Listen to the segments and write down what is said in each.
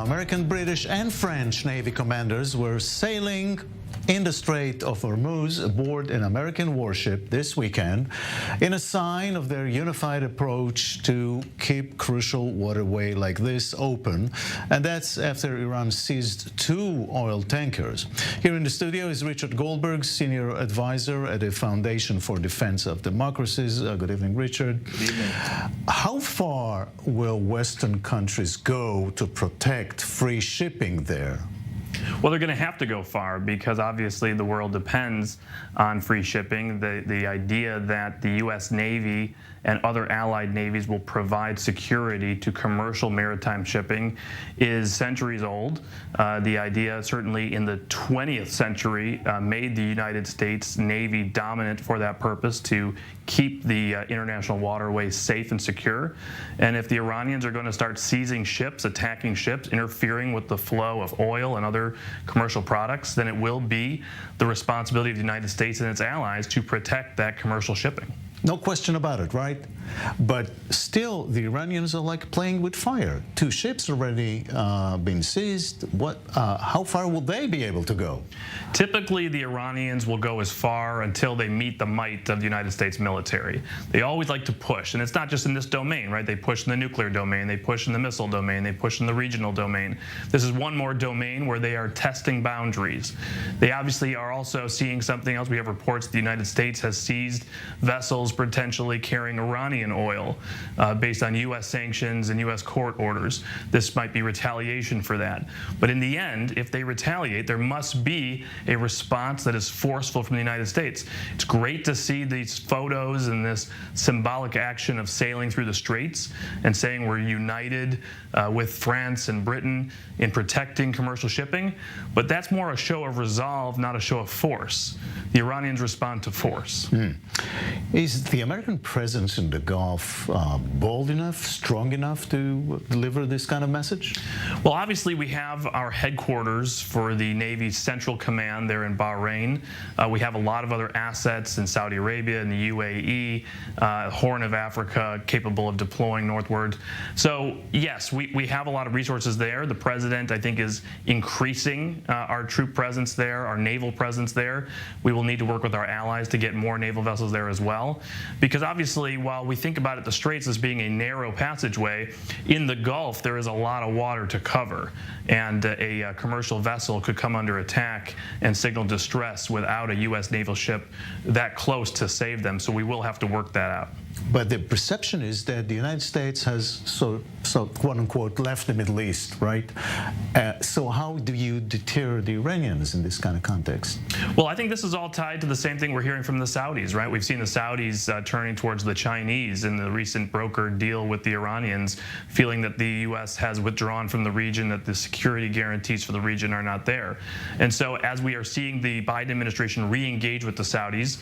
American, British, and French Navy commanders were sailing in the Strait of Hormuz aboard an American warship this weekend in a sign of their unified approach to keep crucial waterway like this open. And that's after Iran seized 2 oil tankers. Here in the studio is Richard Goldberg, Senior Advisor at the Foundation for Defense of Democracies. Good evening, Richard. Good evening. How far will Western countries go to protect free shipping there? Well, they're going to have to go far because obviously the world depends on free shipping. The idea that the U.S. Navy and other allied navies will provide security to commercial maritime shipping is centuries old. The idea, certainly in the 20th century, made the United States Navy dominant for that purpose, to keep the international waterways safe and secure. And if the Iranians are going to start seizing ships, attacking ships, interfering with the flow of oil and other commercial products, then it will be the responsibility of the United States and its allies to protect that commercial shipping. No question about it, right? But still, the Iranians are like playing with fire. 2 ships already been seized. How far will they be able to go? Typically, the Iranians will go as far until they meet the might of the United States military. They always like to push, and it's not just in this domain, right? They push in the nuclear domain, they push in the missile domain, they push in the regional domain. This is one more domain where they are testing boundaries. They obviously are also seeing something else. We have reports the United States has seized vessels potentially carrying Iranian oil based on U.S. sanctions and U.S. court orders. This might be retaliation for that. But in the end, if they retaliate, there must be a response that is forceful from the United States. It's great to see these photos and this symbolic action of sailing through the straits and saying we're united with France and Britain in protecting commercial shipping, but that's more a show of resolve, not a show of force. The Iranians respond to force. Is the American presence in the Gulf bold enough, strong enough to deliver this kind of message? Well, obviously we have our headquarters for the Navy's Central Command there in Bahrain. We have a lot of other assets in Saudi Arabia and the UAE, Horn of Africa, capable of deploying northward. So yes, we have a lot of resources there. The President, I think, is increasing our troop presence there, our naval presence there. We will need to work with our allies to get more naval vessels there as well. Because obviously, while we think about it, the Straits as being a narrow passageway, in the Gulf there is a lot of water to cover, and a commercial vessel could come under attack and signal distress without a U.S. naval ship that close to save them. So we will have to work that out. But the perception is that the United States has so quote-unquote left the Middle East, right? So how do you deter the Iranians in this kind of context? Well, I think this is all tied to the same thing we're hearing from the Saudis, right? We've seen the Saudis turning towards the Chinese in the recent brokered deal with the Iranians, feeling that the U.S. has withdrawn from the region, that the security guarantees for the region are not there. And so as we are seeing the Biden administration re-engage with the Saudis,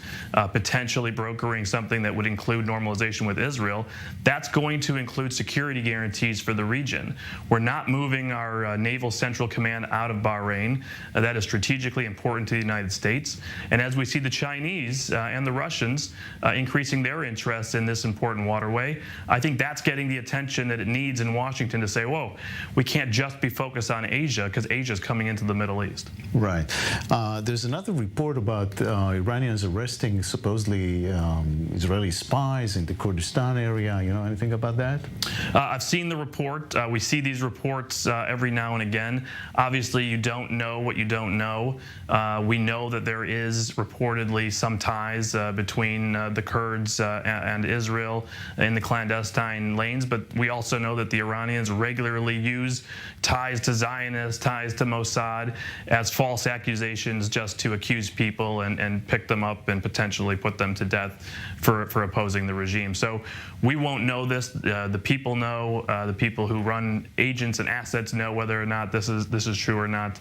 potentially brokering something that would include normalization with Israel, that's going to include security guarantees for the region. We're not moving our Naval Central Command out of Bahrain. That is strategically important to the United States. And as we see the Chinese and the Russians increasing their interest in this important waterway, I think that's getting the attention that it needs in Washington to say, whoa, we can't just be focused on Asia, because Asia is coming into the Middle East. Right. There's another report about Iranians arresting supposedly Israeli spies in the Kurdistan area. You know anything about that? I've seen the report. We see these reports every now and again. Obviously, you don't know what you don't know. We know that there is reportedly some ties between the Kurds and Israel in the clandestine lanes, but we also know that the Iranians regularly use ties to Zionists, ties to Mossad as false accusations just to accuse people and pick them up and potentially put them to death for opposing the regime. So we won't know this. The people know. The people who run agents and assets know whether or not this is true or not.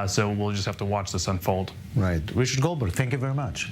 So we'll just have to watch this unfold. Right. Richard Goldberg, thank you very much.